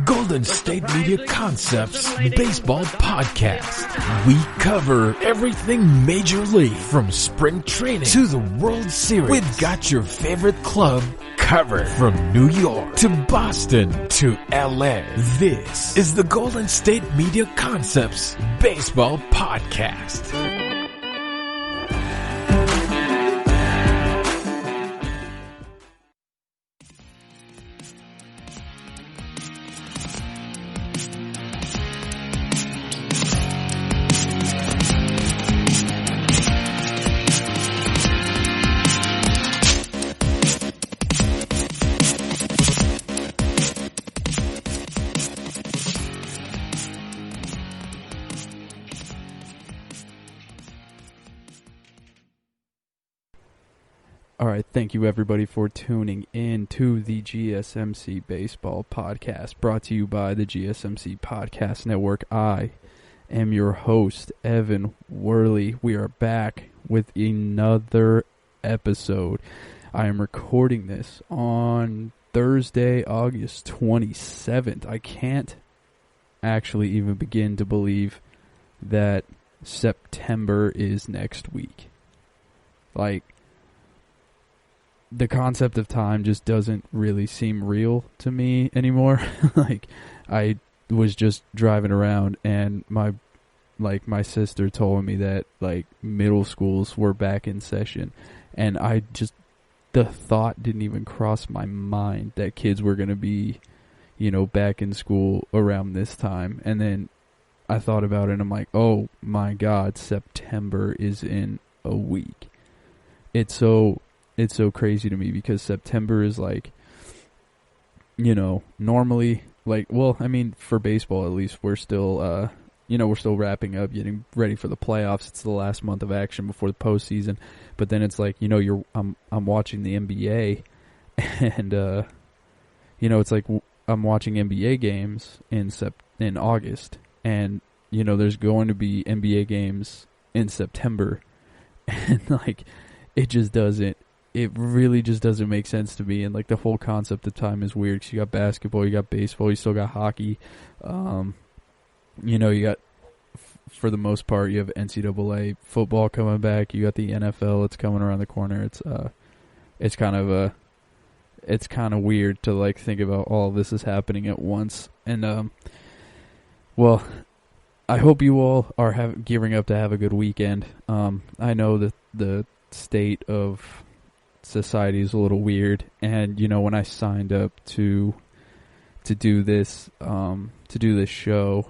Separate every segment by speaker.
Speaker 1: Golden State Media Concepts Baseball Podcast. We cover everything Major League from spring training to the World Series. We've got your favorite club covered from New York to Boston to LA. This is the Golden State Media Concepts Baseball Podcast.
Speaker 2: Alright, thank you everybody for tuning in to the GSMC Baseball Podcast, brought to you by the GSMC Podcast Network. I am your host, Evan Worley. We are back with another episode. I am recording this on Thursday, August 27th. I can't actually even begin to believe that September is next week. The concept of time just doesn't really seem real to me anymore. I was just driving around and my sister told me that middle schools were back in session, and the thought didn't even cross my mind that kids were going to be, back in school around this time. And then I thought about it and I'm like, oh my God, September is in a week. It's so crazy to me because September is normally for baseball at least, we're still wrapping up, getting ready for the playoffs. It's the last month of action before the postseason. But then it's I'm watching the NBA, and it's like I'm watching NBA games in August, and there's going to be NBA games in September, and it really just doesn't make sense to me. And the whole concept of time is weird, because you got basketball, you got baseball, you still got hockey. You got, for the most part, you have NCAA football coming back. You got the NFL, it's coming around the corner. It's kind of weird to think about all of this is happening at once. And I hope you all are gearing up to have a good weekend. I know that the state of society is a little weird, and when I signed up to do this show,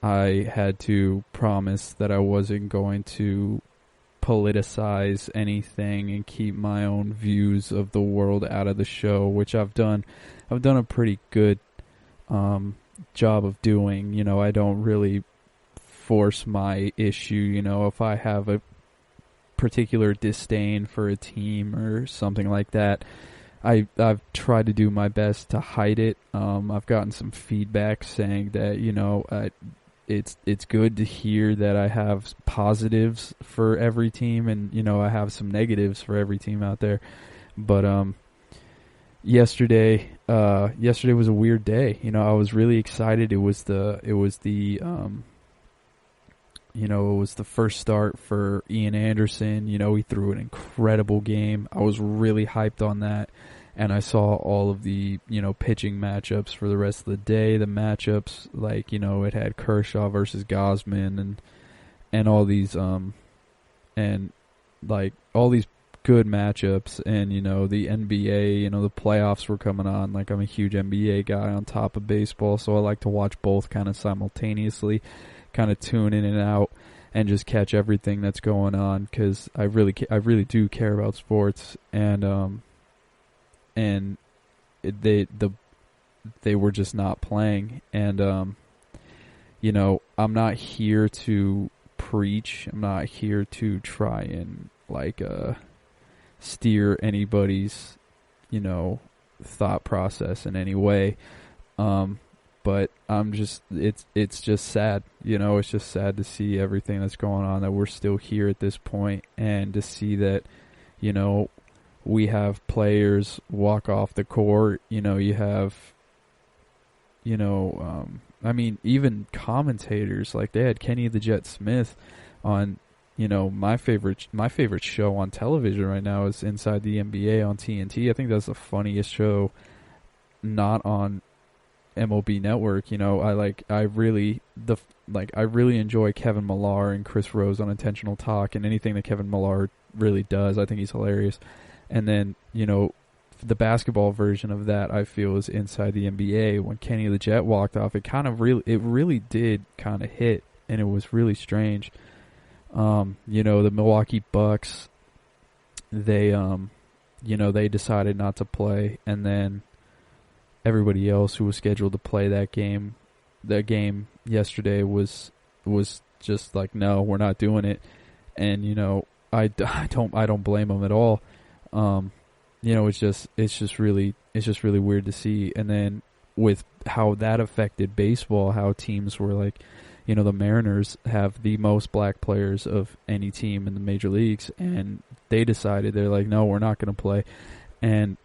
Speaker 2: I had to promise that I wasn't going to politicize anything and keep my own views of the world out of the show, which I've done a pretty good job of doing. I don't really force my issue. If I have a particular disdain for a team or something like that, I've tried to do my best to hide it. I've gotten some feedback saying that it's good to hear that I have positives for every team, and I have some negatives for every team out there. But yesterday was a weird day. I was really excited. It was the first start for Ian Anderson. He threw an incredible game. I was really hyped on that. And I saw all of the, pitching matchups for the rest of the day. The matchups, it had Kershaw versus Gosman and all these, all these good matchups. And, the NBA, the playoffs were coming on. I'm a huge NBA guy on top of baseball, so I like to watch both kind of simultaneously, kind of tune in and out and just catch everything that's going on, because I really do care about sports. And they were just not playing, and I'm not here to preach. I'm not here to try and steer anybody's thought process in any way. But it's just sad, it's just sad to see everything that's going on, that we're still here at this point, and to see that, we have players walk off the court. You have I mean, even commentators, like they had Kenny the Jet Smith on, my favorite show on television right now is Inside the NBA on TNT. I think that's the funniest show not on MLB Network. I really enjoy Kevin Millar and Chris Rose on Intentional Talk, and anything that Kevin Millar really does, I think he's hilarious. And then, the basketball version of that, I feel, is Inside the NBA. When Kenny the Jet walked off, it really did kind of hit, and it was really strange. The Milwaukee Bucks, they decided not to play, and then everybody else who was scheduled to play that game yesterday was just like, no, we're not doing it. And I don't blame them at all. It's just really weird to see. And then with how that affected baseball, how teams were like, the Mariners have the most black players of any team in the major leagues, and they decided, they're like, no, we're not going to play. And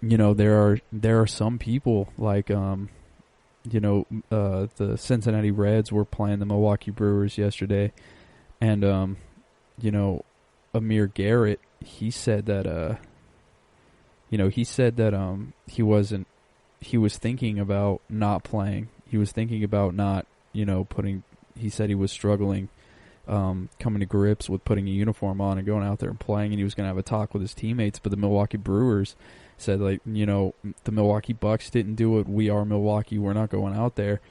Speaker 2: there are some people like the Cincinnati Reds were playing the Milwaukee Brewers yesterday, and Amir Garrett, he said that he was thinking about not playing. He was thinking about not, he said he was struggling coming to grips with putting a uniform on and going out there and playing, and he was going to have a talk with his teammates. But the Milwaukee Brewers said, like, the Milwaukee Bucks didn't do it. We are Milwaukee. We're not going out there.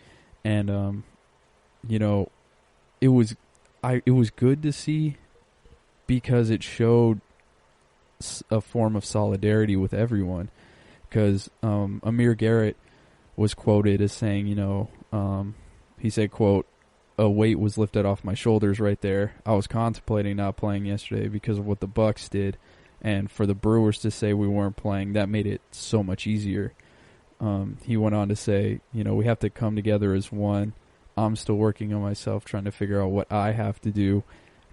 Speaker 2: And it was good to see, because it showed a form of solidarity with everyone. Because Amir Garrett was quoted as saying, he said, quote, "A weight was lifted off my shoulders right there. I was contemplating not playing yesterday because of what the Bucks did, and for the Brewers to say we weren't playing, that made it so much easier." He went on to say, we have to come together as one. I'm still working on myself, trying to figure out what I have to do.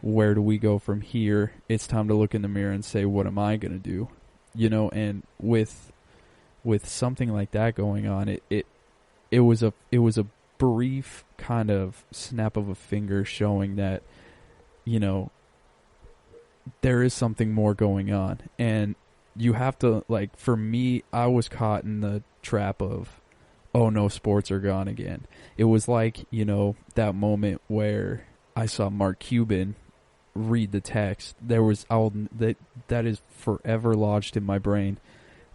Speaker 2: Where do we go from here? It's time to look in the mirror and say, what am I going to do? And with something like that going on, it was a brief kind of snap of a finger showing that, there is something more going on. And you have to, like, for me, I was caught in the trap of, oh no, sports are gone again. It was like, that moment where I saw Mark Cuban read the text. That is forever lodged in my brain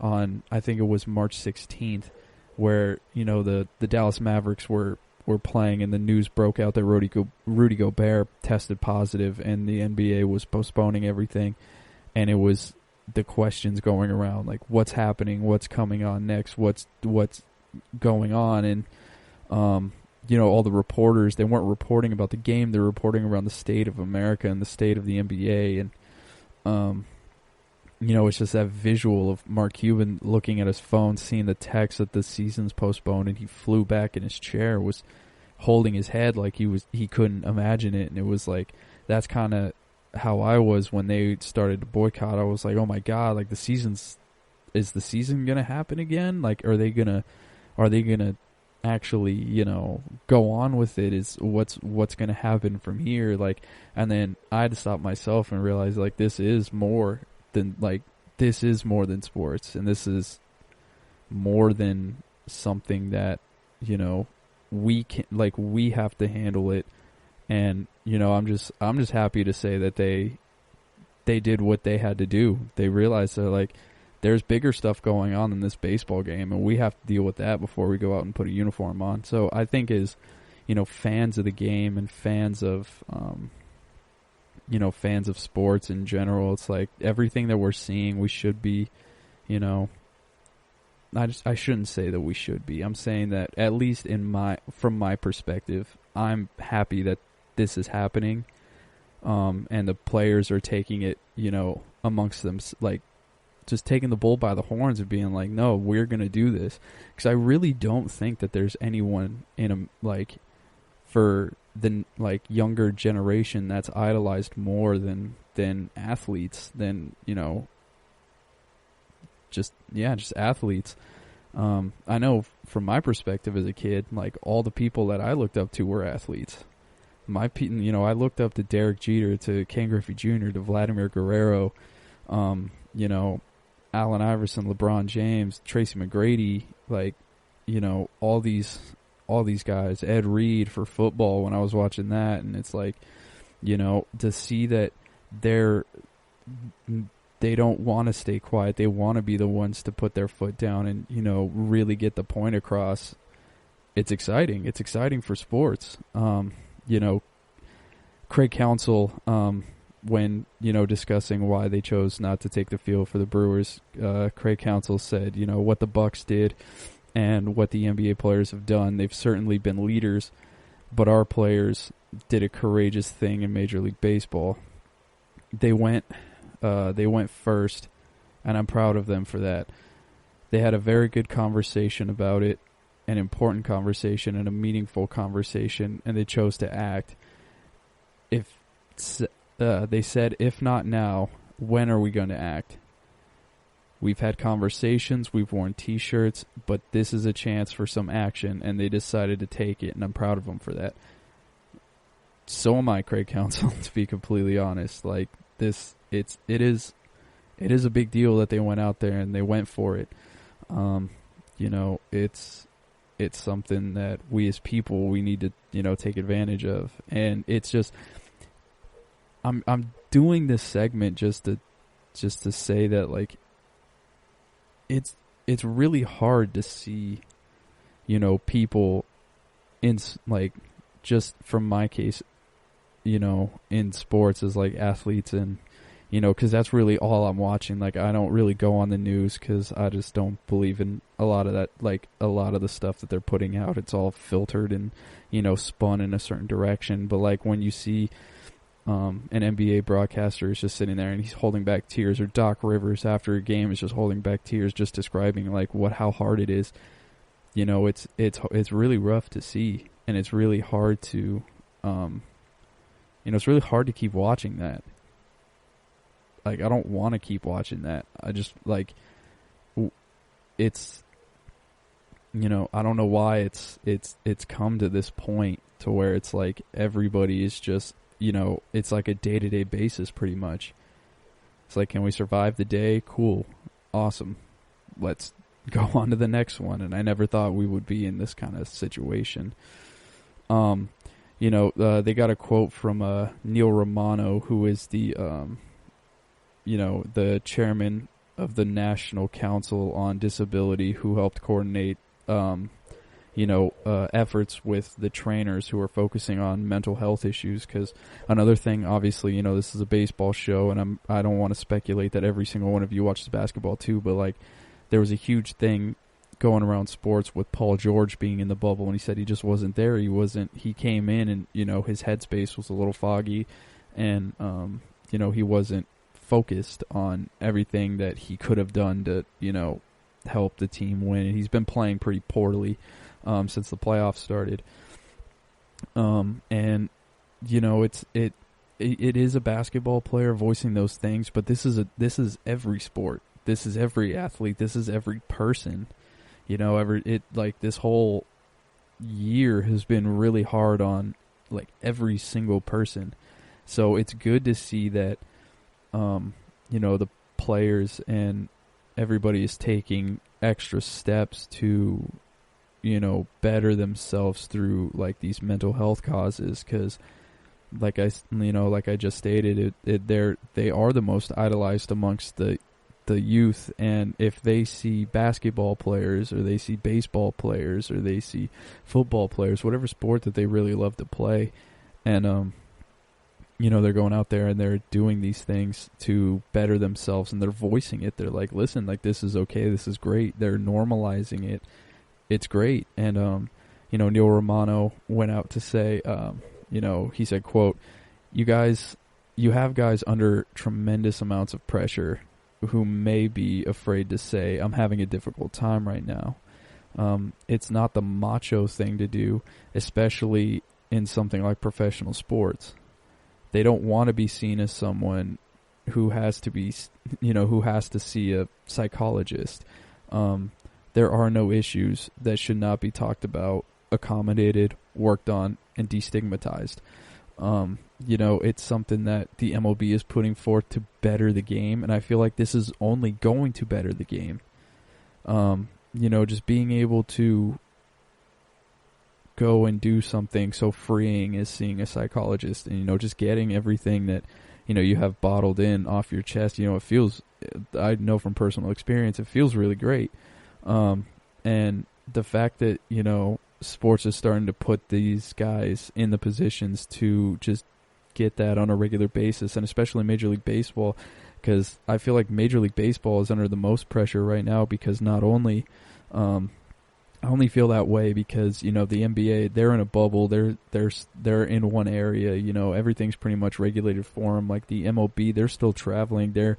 Speaker 2: on, I think it was March 16th, where, the Dallas Mavericks were playing, and the news broke out that Rudy Gobert tested positive, and the NBA was postponing everything. And it was the questions going around, like, what's happening, what's coming on next, what's going on. And all the reporters, they weren't reporting about the game, they're reporting around the state of America and the state of the NBA. And it's just that visual of Mark Cuban looking at his phone, seeing the text that the season's postponed, and he flew back in his chair, was holding his head like he couldn't imagine it. And it was like, that's kind of how I was when they started to boycott. I was like, oh my God, like, is the season gonna happen again? Like, are they gonna actually, go on with it? Is what's gonna happen from here? Like, and then I had to stop myself and realize, like, this is more than sports, and this is more than something that, we have to handle it. And, I'm just happy to say that they did what they had to do. They realized that, like, there's bigger stuff going on in this baseball game, and we have to deal with that before we go out and put a uniform on. So I think as, fans of the game and fans of sports in general, it's like everything that we're seeing, we should be, I shouldn't say that we should be. I'm saying that, at least from my perspective, I'm happy that this is happening, and the players are taking it, amongst them, like, just taking the bull by the horns of being like, no, we're going to do this. Because I really don't think that there's anyone for the, younger generation that's idolized more than athletes, than, just athletes. I know from my perspective as a kid, like all the people that I looked up to were athletes. I looked up to Derek Jeter, to Ken Griffey Jr., to Vladimir Guerrero, Allen Iverson, LeBron James, Tracy McGrady, like, all these guys, Ed Reed for football when I was watching that. And it's like, to see that they don't want to stay quiet. They want to be the ones to put their foot down and, really get the point across. It's exciting. It's exciting for sports. Craig Counsell, when, discussing why they chose not to take the field for the Brewers, Craig Counsell said, what the Bucks did and what the NBA players have done, they've certainly been leaders, but our players did a courageous thing in Major League Baseball. They went first, and I'm proud of them for that. They had a very good conversation about it, an important conversation and a meaningful conversation, and they chose to act. They said, if not now, when are we going to act? We've had conversations, we've worn T-shirts, but this is a chance for some action, and they decided to take it, and I'm proud of them for that. So am I, Craig Counsell, to be completely honest. Like, it is a big deal that they went out there and they went for it. It's something that we as people, we need to, take advantage of. And it's just, I'm doing this segment just to say that, like, it's really hard to see, people in, like, just from my case, in sports as like athletes, and, because that's really all I'm watching. Like, I don't really go on the news because I just don't believe in a lot of that, like a lot of the stuff that they're putting out. It's all filtered and, spun in a certain direction. But like when you see an NBA broadcaster is just sitting there and he's holding back tears, or Doc Rivers after a game is just holding back tears, just describing like how hard it is. It's really rough to see, and it's really hard to, it's really hard to keep watching that. Like, I don't want to keep watching that. I just, like, it's, I don't know why it's come to this point to where it's like everybody is just, it's like a day-to-day basis pretty much. It's like, can we survive the day? Cool. Awesome. Let's go on to the next one. And I never thought we would be in this kind of situation. They got a quote from Neil Romano, who is the the chairman of the National Council on Disability, who helped coordinate, efforts with the trainers who are focusing on mental health issues. Because another thing, obviously, this is a baseball show, and I don't want to speculate that every single one of you watches basketball too, but like there was a huge thing going around sports with Paul George being in the bubble, and he said he just wasn't there. He came in and, his headspace was a little foggy, and, he wasn't focused on everything that he could have done to, help the team win. And he's been playing pretty poorly, since the playoffs started. And, it is a basketball player voicing those things, but this is every sport. This is every athlete. This is every person. This whole year has been really hard on like every single person. So it's good to see that, the players and everybody is taking extra steps to, better themselves through like these mental health causes. Cause like I just stated, they are the most idolized amongst the youth, and if they see basketball players, or they see baseball players, or they see football players, whatever sport that they really love to play, and they're going out there and they're doing these things to better themselves, and they're voicing it. They're like, listen, like, this is okay, this is great. They're normalizing it. It's great. And Neil Romano went out to say, he said, quote, you have guys under tremendous amounts of pressure who may be afraid to say, I'm having a difficult time right now. It's not the macho thing to do, especially in something like professional sports. They don't want to be seen as someone who has to be, who has to see a psychologist. there are no issues that should not be talked about, accommodated, worked on, and destigmatized. It's something that the MLB is putting forth to better the game, and I feel like this is only going to better the game. Just being able to go and do something so freeing as seeing a psychologist and, just getting everything that, you have bottled in off your chest. It feels, I know from personal experience, it feels really great. And the fact that, sports is starting to put these guys in the positions to just get that on a regular basis, and especially Major League Baseball, because I feel like Major League Baseball is under the most pressure right now, because not only, I only feel that way because, the NBA, they're in a bubble, they're in one area, everything's pretty much regulated for them. Like the MLB, they're still traveling, they're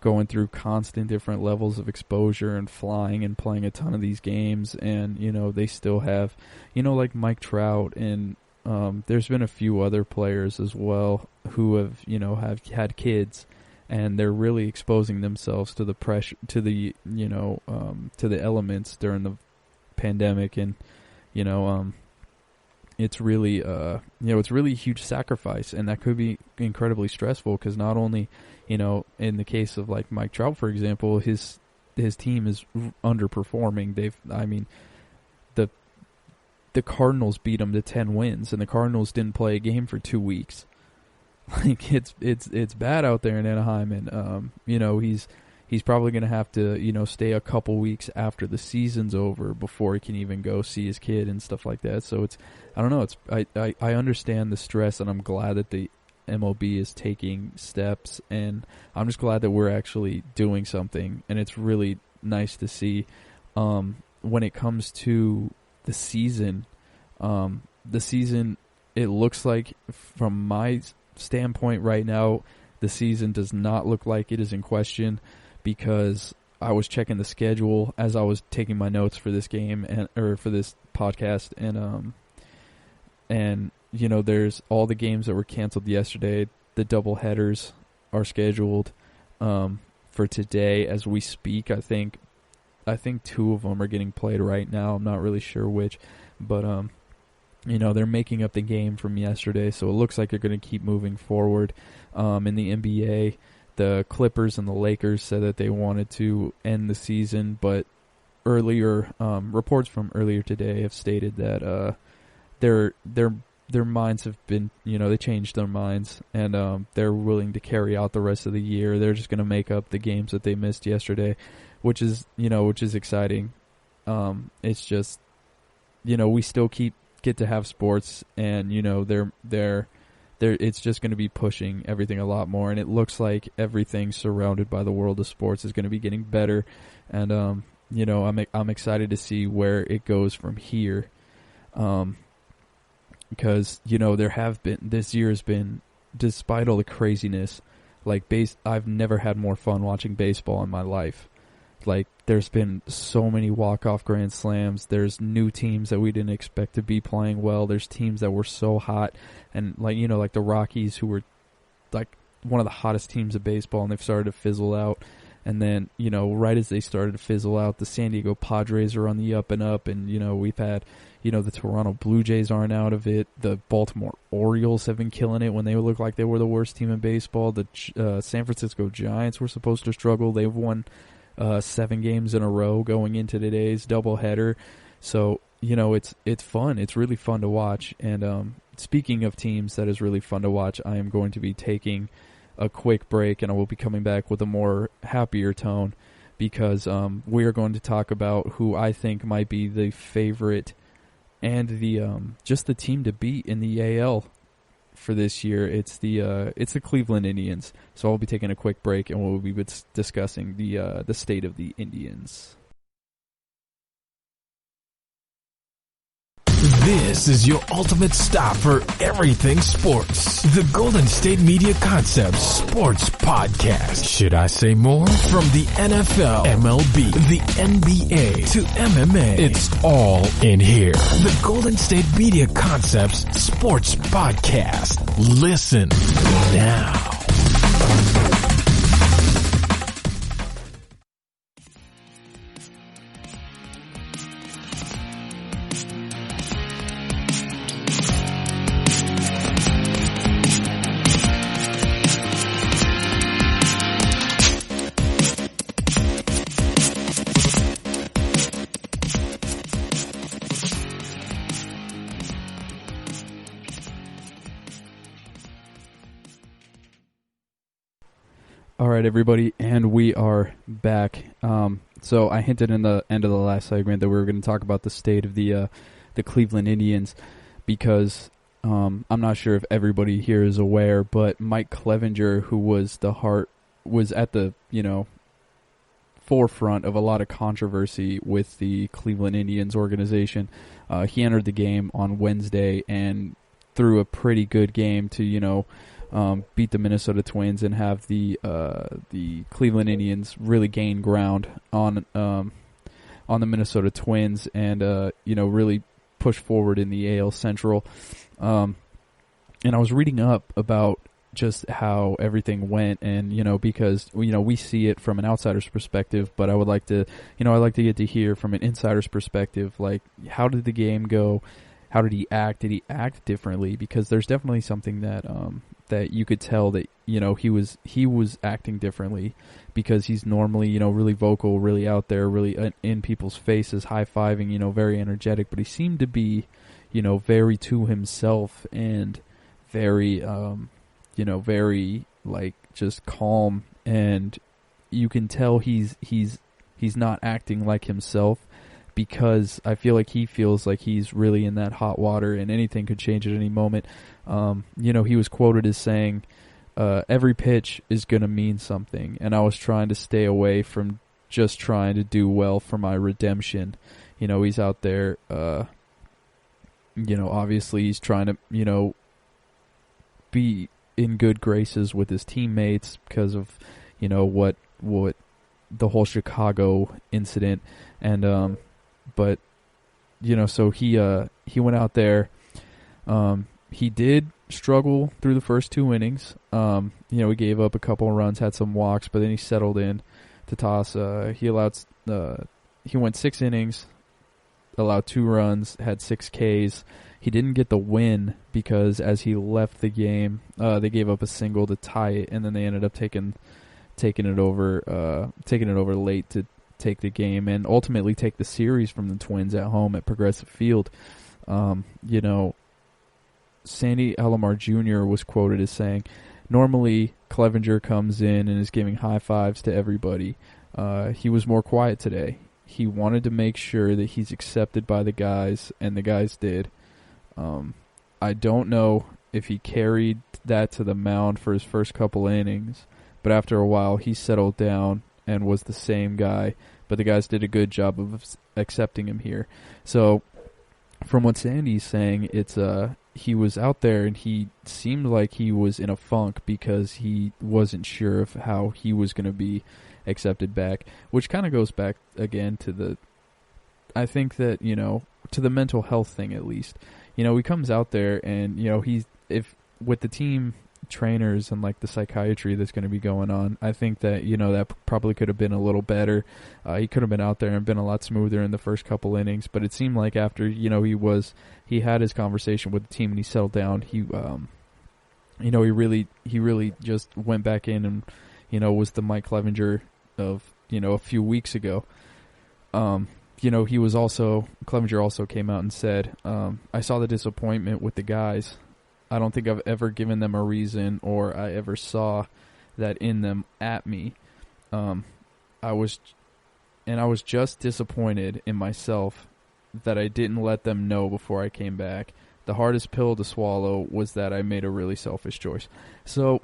Speaker 2: going through constant different levels of exposure and flying and playing a ton of these games, and they still have like Mike Trout, and there's been a few other players as well who have have had kids, and they're really exposing themselves to the pressure, to the to the elements during the pandemic, and it's really it's really a huge sacrifice, and that could be incredibly stressful, because not only in the case of like Mike Trout, for example, his team is underperforming. The Cardinals beat him to 10 wins, and the Cardinals didn't play a game for 2 weeks. Like it's bad out there in Anaheim, and he's probably going to have to stay a couple weeks after the season's over before he can even go see his kid and stuff like that. So I understand the stress, and I'm glad that the MLB is taking steps, and I'm just glad that we're actually doing something, and it's really nice to see. When it comes to the season, it looks like, from my standpoint right now, the season does not look like it is in question, because I was checking the schedule as I was taking my notes for this game or for this podcast, and there's all the games that were canceled yesterday. The double headers are scheduled for today as we speak. I think 2 of them are getting played right now. I'm not really sure which, but they're making up the game from yesterday, so it looks like they're going to keep moving forward. In the NBA, the Clippers and the Lakers said that they wanted to end the season, but earlier reports from earlier today have stated that their minds have been, they changed their minds, and they're willing to carry out the rest of the year. They're just going to make up the games that they missed yesterday, which is exciting. It's just, we still get to have sports, and it's just going to be pushing everything a lot more, and it looks like everything surrounded by the world of sports is going to be getting better, and I'm excited to see where it goes from here. Because this year has been, despite all the craziness, like I've never had more fun watching baseball in my life. Like, there's been so many walk-off grand slams. There's new teams that we didn't expect to be playing well. There's teams that were so hot, and like the Rockies, who were like one of the hottest teams of baseball, and they've started to fizzle out. And then, right as they started to fizzle out, the San Diego Padres are on the up and up, and we've had the Toronto Blue Jays aren't out of it. The Baltimore Orioles have been killing it when they look like they were the worst team in baseball. The San Francisco Giants were supposed to struggle. They've won 7 games in a row going into today's doubleheader. So, it's fun. It's really fun to watch. And speaking of teams that is really fun to watch, I am going to be taking a quick break, and I will be coming back with a more happier tone, because we are going to talk about who I think might be the favorite and the just the team to beat in the AL for this year. It's the Cleveland Indians. So I'll be taking a quick break, and we'll be discussing the state of the Indians.
Speaker 1: This is your ultimate stop for everything sports. The Golden State Media Concepts Sports Podcast. Should I say more? From the NFL, MLB, the NBA to MMA, it's all in here. The Golden State Media Concepts Sports Podcast. Listen now.
Speaker 2: All right, everybody, and we are back. So I hinted in the end of the last segment that we were going to talk about the state of the Cleveland Indians because I'm not sure if everybody here is aware, but Mike Clevenger, who was at the forefront of a lot of controversy with the Cleveland Indians organization. He entered the game on Wednesday and threw a pretty good game to beat the Minnesota Twins and have the Cleveland Indians really gain ground on the Minnesota Twins and really push forward in the AL Central. And I was reading up about just how everything went, and because we see it from an outsider's perspective, but I would like to get to hear from an insider's perspective, like how did the game go? How did he act? Did he act differently? Because there's definitely something that that you could tell that he was acting differently because he's normally really vocal, really out there, really in people's faces, high-fiving, very energetic, but he seemed to be very to himself and very very like just calm, and you can tell he's not acting like himself because I feel like he feels like he's really in that hot water and anything could change at any moment. He was quoted as saying, every pitch is going to mean something, and I was trying to stay away from just trying to do well for my redemption. He's out there, obviously he's trying to, be in good graces with his teammates because of, what the whole Chicago incident. And, but, so he went out there, he did struggle through the first 2 innings. He gave up a couple of runs, had some walks, but then he settled in to toss. He went 6 innings, allowed 2 runs, had 6 Ks. He didn't get the win because as he left the game, they gave up a single to tie it, and then they ended up taking it over late to take the game and ultimately take the series from the Twins at home at Progressive Field. Sandy Alomar Jr. was quoted as saying, normally Clevenger comes in and is giving high fives to everybody. He was more quiet today. He wanted to make sure that he's accepted by the guys, and the guys did. I don't know if he carried that to the mound for his first couple innings, but after a while he settled down and was the same guy, but the guys did a good job of accepting him here. So from what Sandy's saying, it's he was out there and he seemed like he was in a funk because he wasn't sure of how he was going to be accepted back, which kind of goes back again to I think that, to the mental health thing at least. He comes out there and, if with the team trainers and like the psychiatry that's going to be going on, I think that, that probably could have been a little better. He could have been out there and been a lot smoother in the first couple innings, but it seemed like after, he had his conversation with the team and he settled down. He really just went back in and, was the Mike Clevenger of, a few weeks ago. Clevenger also came out and said, I saw the disappointment with the guys. I don't think I've ever given them a reason or I ever saw that in them at me. I was just disappointed in myself that I didn't let them know before I came back. The hardest pill to swallow was that I made a really selfish choice. So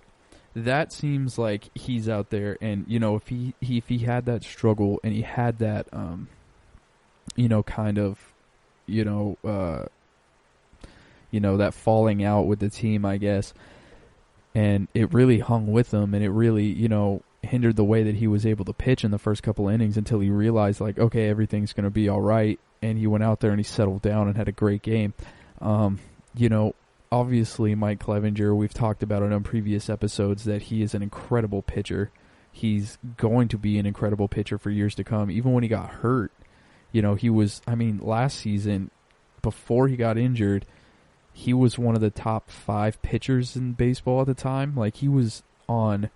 Speaker 2: that seems like he's out there, and if he had that struggle and he had that that falling out with the team, I guess, and it really hung with him, and it really hindered the way that he was able to pitch in the first couple innings until he realized, like, okay, everything's going to be all right, and he went out there and he settled down and had a great game. Obviously Mike Clevenger, we've talked about it on previous episodes that he is an incredible pitcher. He's going to be an incredible pitcher for years to come. Even when he got hurt, he was, last season, before he got injured, he was one of the top 5 pitchers in baseball at the time. Like, he was on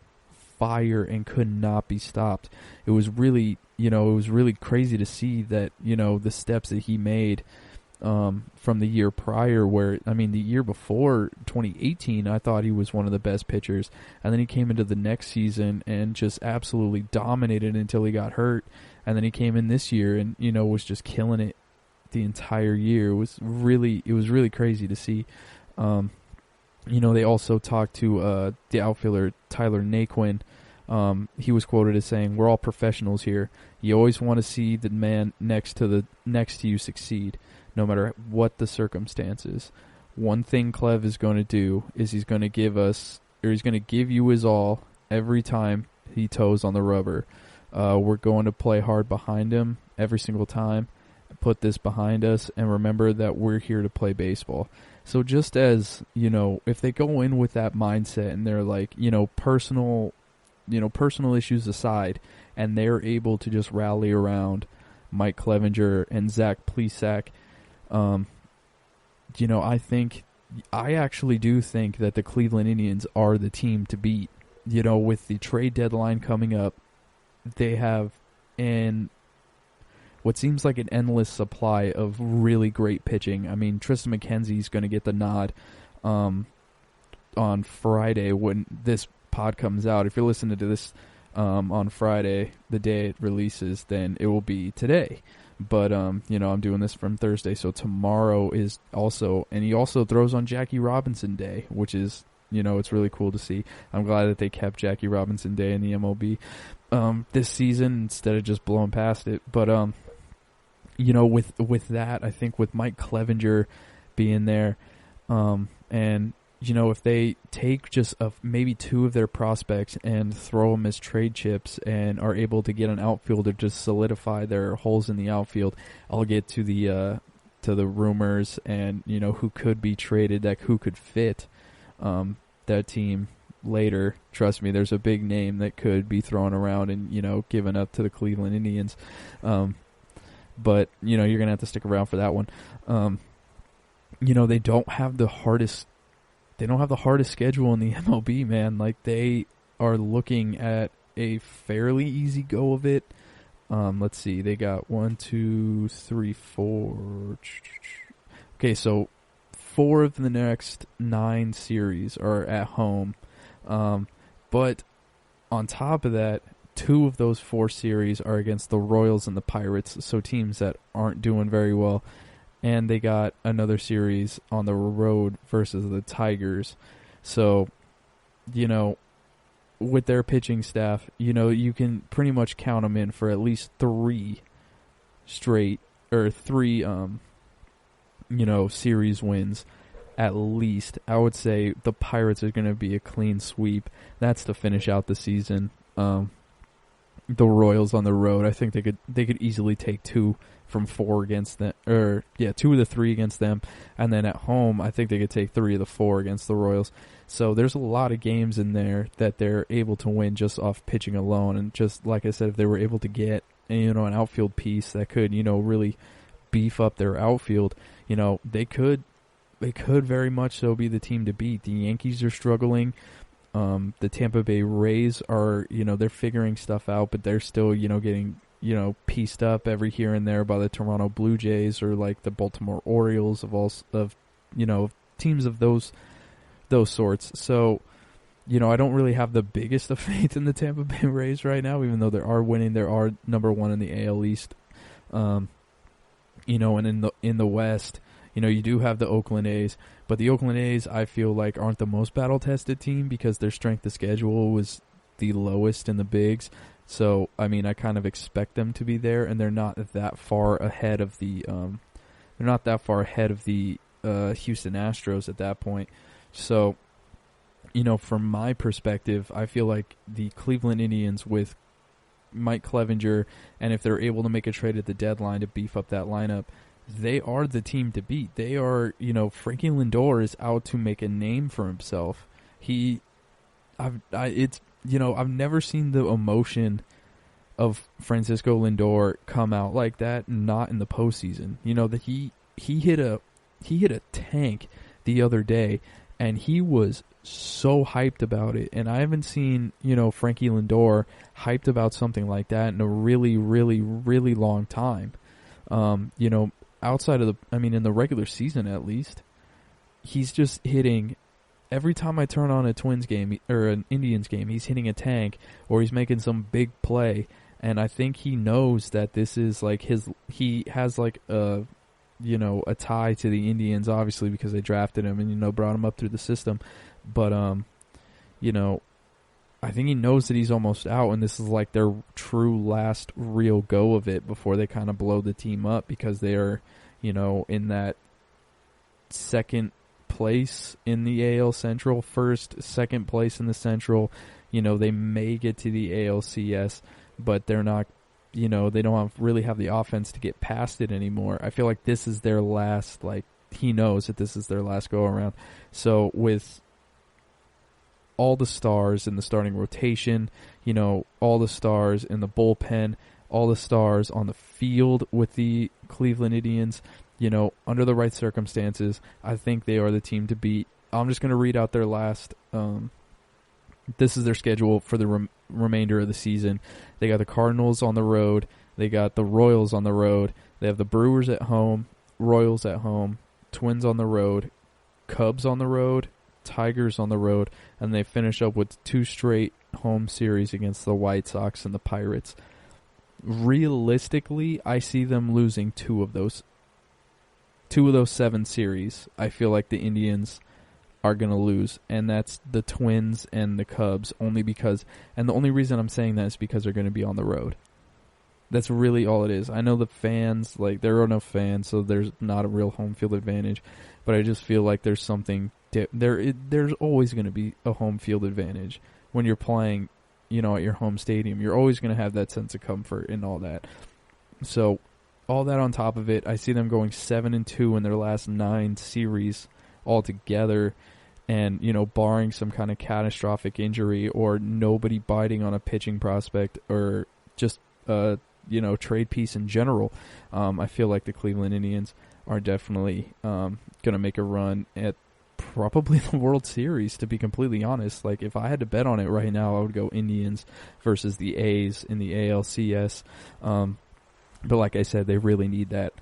Speaker 2: fire and could not be stopped. It was really, crazy to see that, the steps that he made from the year prior where, I mean, the year before, 2018, I thought he was one of the best pitchers. And then he came into the next season and just absolutely dominated until he got hurt. And then he came in this year and, was just killing it the entire year. It was really crazy to see. They also talked to the outfielder Tyler Naquin. He was quoted as saying, "We're all professionals here. You always want to see the man next to you succeed, no matter what the circumstances. One thing Clev is going to do is he's going to give you his all every time he toes on the rubber. We're going to play hard behind him every single time. Put this behind us and remember that we're here to play baseball." So just as, if they go in with that mindset and they're like, personal issues aside, and they're able to just rally around Mike Clevenger and Zach Plesac, I actually do think that the Cleveland Indians are the team to beat. With the trade deadline coming up, they have what seems like an endless supply of really great pitching. I mean, Tristan McKenzie's going to get the nod on Friday when this pod comes out. If you're listening to this on Friday, the day it releases, then it will be today. But, I'm doing this from Thursday, so tomorrow is also, and he also throws on Jackie Robinson Day, which is, it's really cool to see. I'm glad that they kept Jackie Robinson Day in the MLB this season instead of just blowing past it. But, with that, I think with Mike Clevenger being there, and if they take just maybe two of their prospects and throw them as trade chips and are able to get an outfielder to solidify their holes in the outfield, I'll get to the rumors and who could be traded, who could fit that team later. Trust me, there's a big name that could be thrown around and given up to the Cleveland Indians. But you're gonna have to stick around for that one. They don't have the hardest. They don't have the hardest schedule in the MLB, man. Like, they are looking at a fairly easy go of it. Let's see. They got 1, 2, 3, 4. Okay, so 4 of the next 9 series are at home. But on top of that, 2 of those 4 series are against the Royals and the Pirates, so teams that aren't doing very well. And they got another series on the road versus the Tigers. So, with their pitching staff, you can pretty much count them in for at least 3 straight, or 3, series wins at least. I would say the Pirates are going to be a clean sweep. That's to finish out the season. The Royals on the road, I think they could easily take 2 from 4 against them, 2 of the 3 against them, and then at home, I think they could take 3 of the 4 against the Royals. So there's a lot of games in there that they're able to win just off pitching alone, and just like I said, if they were able to get an outfield piece that could really beef up their outfield, they could very much so be the team to beat. The Yankees are struggling. The Tampa Bay Rays are, they're figuring stuff out, but they're still, getting, pieced up every here and there by the Toronto Blue Jays or like the Baltimore Orioles of teams of those sorts. So, I don't really have the biggest of faith in the Tampa Bay Rays right now, even though they are winning. They are number 1 in the AL East. And in the West, you do have the Oakland A's, but the Oakland A's, I feel like, aren't the most battle-tested team because their strength of schedule was the lowest in the bigs. So, I mean, I kind of expect them to be there, and they're not that far ahead of the Houston Astros at that point. So, from my perspective, I feel like the Cleveland Indians with Mike Clevenger, and if they're able to make a trade at the deadline to beef up that lineup, they are the team to beat. They are, Frankie Lindor is out to make a name for himself. I've never seen the emotion of Francisco Lindor come out like that, not in the postseason. That he hit a tank the other day, and he was so hyped about it. And I haven't seen, Frankie Lindor hyped about something like that in a really, really, really long time. outside of in the regular season at least, he's just hitting. Every time I turn on a Twins game or an Indians game, he's hitting a tank or he's making some big play. And I think he knows that this is like he has like a tie to the Indians, obviously, because they drafted him and, brought him up through the system. But, I think he knows that he's almost out, and this is like their true last real go of it before they kind of blow the team up, because they are, in that second place in the AL Central, second place in the Central. They may get to the ALCS, but they're not, they don't really have the offense to get past it anymore. I feel like this is their last, he knows that this is their last go around. So with all the stars in the starting rotation, all the stars in the bullpen, all the stars on the field with the Cleveland Indians, under the right circumstances, I think they are the team to beat. I'm just going to read out their last, this is their schedule for the remainder of the season. They got the Cardinals on the road. They got the Royals on the road. They have the Brewers at home, Royals at home, Twins on the road, Cubs on the road, Tigers on the road, and they finish up with 2 straight home series against the White Sox and the Pirates. Realistically, I see them losing 2 of those 7 series. I feel like the Indians are going to lose, and that's the Twins and the Cubs, and the only reason I'm saying that is because they're going to be on the road. That's really all it is. I know the fans, there are no fans, so there's not a real home field advantage, but I just feel like there's something there's always going to be a home field advantage when you're playing, at your home stadium. You're always going to have that sense of comfort and all that. So, all that on top of it, I see them going 7-2 in their last 9 series altogether, and, barring some kind of catastrophic injury or nobody biting on a pitching prospect or just, trade piece in general, I feel like the Cleveland Indians are definitely going to make a run at probably the World Series, to be completely honest. If I had to bet on it right now, I would go Indians versus the A's in the ALCS. But like I said, they really need that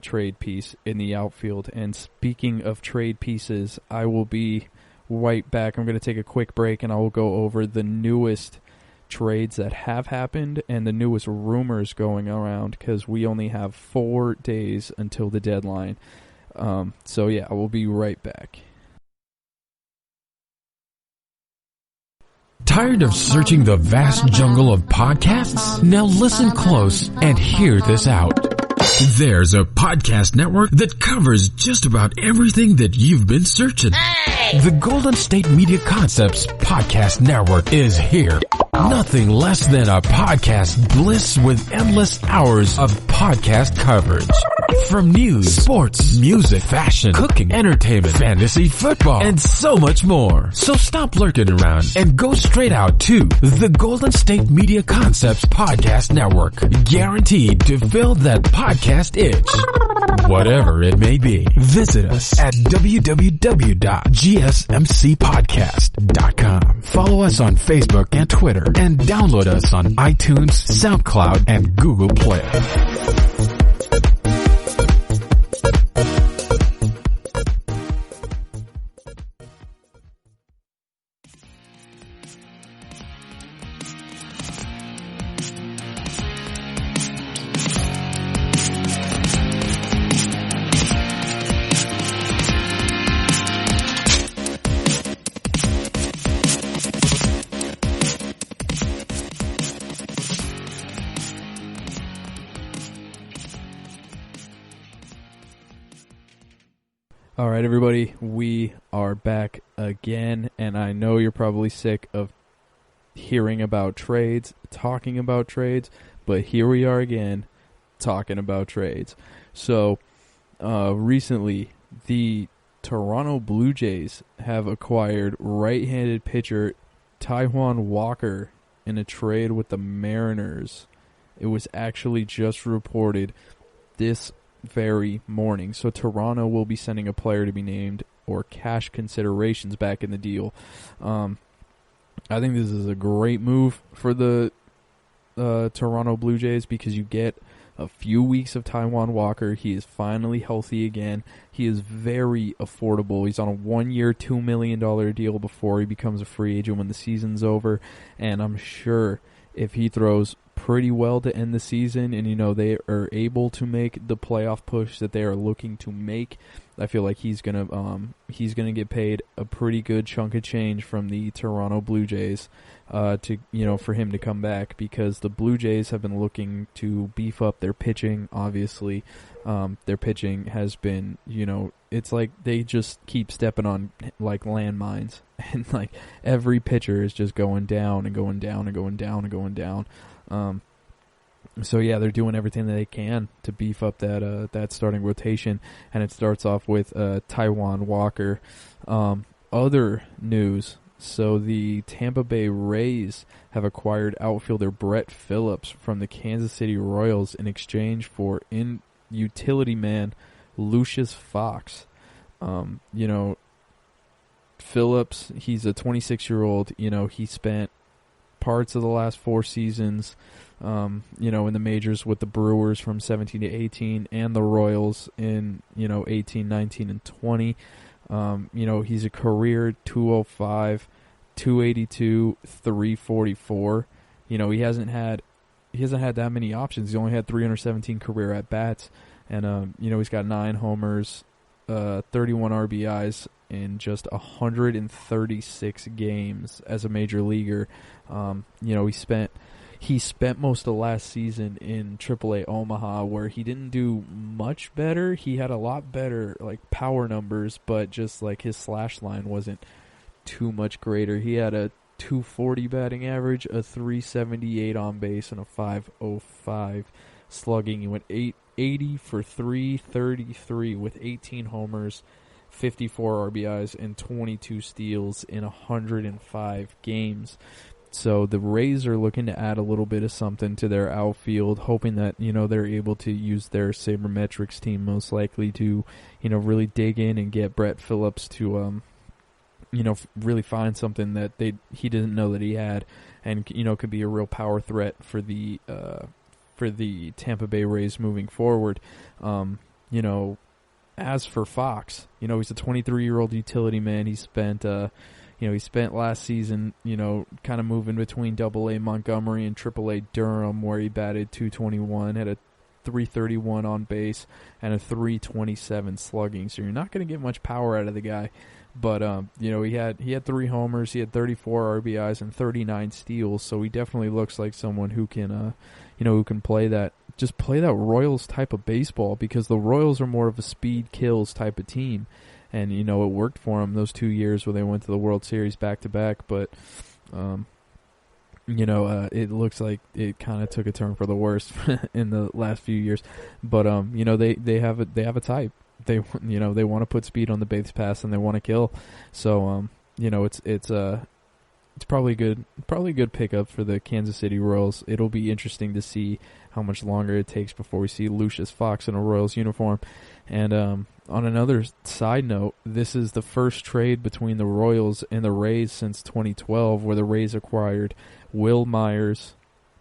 Speaker 2: trade piece in the outfield. And speaking of trade pieces, I will be right back. I'm going to take a quick break, and I will go over the newest trades that have happened and the newest rumors going around, because we only have 4 days until the deadline. So yeah, I will be right back.
Speaker 1: Tired of searching the vast jungle of podcasts? Now listen close and hear this out. There's a podcast network that covers just about everything that you've been searching. Hey! The Golden State Media Concepts Podcast Network is here. Nothing less than a podcast bliss with endless hours of podcast coverage. From news, sports, music, fashion, cooking, entertainment, fantasy, football, and so much more. So stop lurking around and go straight out to the Golden State Media Concepts Podcast Network. Guaranteed to fill that podcast itch. Whatever it may be. Visit us at www.gsmcpodcast.com. Follow us on Facebook and Twitter, and download us on iTunes, SoundCloud, and Google Play.
Speaker 2: All right, everybody, we are back again, and I know you're probably sick of hearing about trades, talking about trades, but here we are again talking about trades. So, recently, the Toronto Blue Jays have acquired right-handed pitcher Taijuan Walker in a trade with the Mariners. It was actually just reported this very morning. So Toronto will be sending a player to be named or cash considerations back in the deal. I think this is a great move for the Toronto Blue Jays, because you get a few weeks of Taijuan Walker. He is finally healthy again. He is very affordable. He's on a 1-year, $2 million deal before he becomes a free agent when the season's over. And I'm sure if he throws pretty well to end the season and, they are able to make the playoff push that they are looking to make, I feel like he's gonna get paid a pretty good chunk of change from the Toronto Blue Jays for him to come back, because the Blue Jays have been looking to beef up their pitching. Obviously, their pitching has been, it's like they just keep stepping on like landmines, and like every pitcher is just going down and going down and going down and going down. So yeah, they're doing everything that they can to beef up that starting rotation, and it starts off with Taijuan Walker. Other news: so the Tampa Bay Rays have acquired outfielder Brett Phillips from the Kansas City Royals in exchange for utility man Lucius Fox. Phillips, he's a 26-year-old. He spent parts of the last 4 seasons in the majors with the Brewers from 17 to 18 and the Royals in 18, 19, and 20. He's a career 205, 282, 344. He hasn't had that many options. He's only had 317 career at bats, and he's got 9 homers, 31 RBIs in just 136 games as a major leaguer. He spent most of last season in AAA Omaha, where he didn't do much better. He had a lot better like power numbers, but just like his slash line wasn't too much greater. He had a 240 batting average, a 378 on base, and a 505 slugging. He went 80 for 333 with 18 homers, 54 RBIs, and 22 steals in 105 games. So the Rays are looking to add a little bit of something to their outfield, hoping that, they're able to use their sabermetrics team most likely to, really dig in and get Brett Phillips to, really find something that he didn't know that he had, and, could be a real power threat for the Tampa Bay Rays moving forward. As for Fox, he's a 23-year-old utility man. He spent last season, kind of moving between AA Montgomery and AAA Durham, where he batted .221, had a 331 on base, and a 327 slugging. So you're not going to get much power out of the guy. But he had 3 homers, he had 34 RBIs and 39 steals. So he definitely looks like someone who can, who can play that Royals type of baseball, because the Royals are more of a speed kills type of team. And, it worked for them those 2 years where they went to the World Series back-to-back. But, it looks like it kind of took a turn for the worse in the last few years. But, they have a type. They want to put speed on the base pass, and they want to kill. So, it's probably a good pickup for the Kansas City Royals. It'll be interesting to see how much longer it takes before we see Lucius Fox in a Royals uniform. And on another side note, this is the first trade between the Royals and the Rays since 2012, where the Rays acquired Will Myers,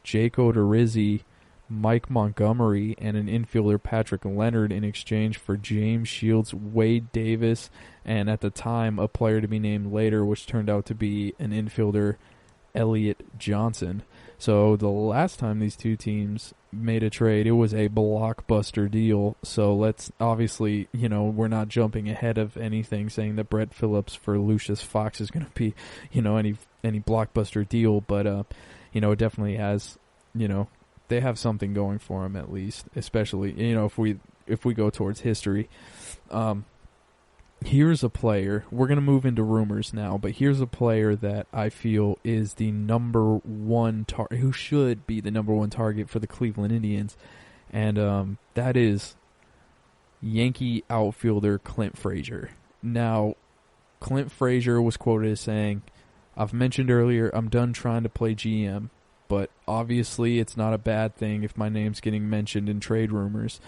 Speaker 2: Jake Odorizzi, Mike Montgomery, and an infielder, Patrick Leonard, in exchange for James Shields, Wade Davis, and at the time, a player to be named later, which turned out to be an infielder, Elliott Johnson. So the last time these two teams made a trade, it was a blockbuster deal. So let's obviously, we're not jumping ahead of anything saying that Brett Phillips for Lucius Fox is going to be, any blockbuster deal. But, it definitely has, they have something going for them at least, especially, if we go towards history. Here's a player. We're going to move into rumors now, but here's a player that I feel is the number one target, who should be the number one target for the Cleveland Indians, and that is Yankee outfielder Clint Frazier. Now, Clint Frazier was quoted as saying, "I've mentioned earlier, I'm done trying to play GM, but obviously it's not a bad thing if my name's getting mentioned in trade rumors.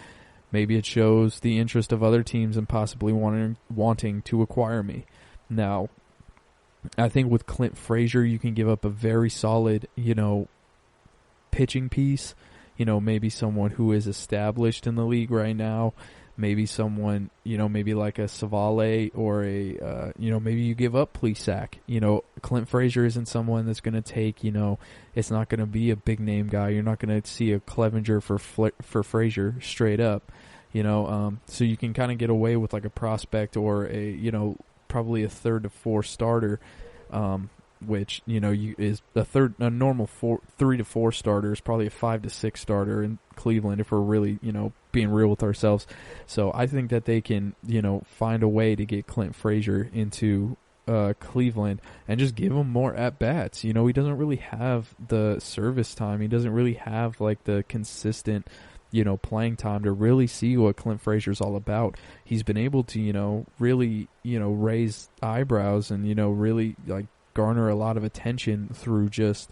Speaker 2: Maybe it shows the interest of other teams and possibly wanting to acquire me." Now, I think with Clint Frazier, you can give up a very solid, pitching piece. maybe someone who is established in the league right now, maybe someone, maybe like a Savale or maybe you give up Plesac. Clint Frazier isn't someone that's going to take, it's not going to be a big name guy. You're not going to see a Clevenger for Frazier straight up, so you can kind of get away with like a prospect or probably a 3rd to 4 starter, which is a normal 3 to 4 starter is probably a 5 to 6 starter in Cleveland if we're really being real with ourselves. So I think that they can find a way to get Clint Frazier into Cleveland and just give him more at bats. He doesn't really have the service time. He doesn't really have like the consistent playing time to really see what Clint Frazier's all about. He's been able to really raise eyebrows and really like garner a lot of attention through just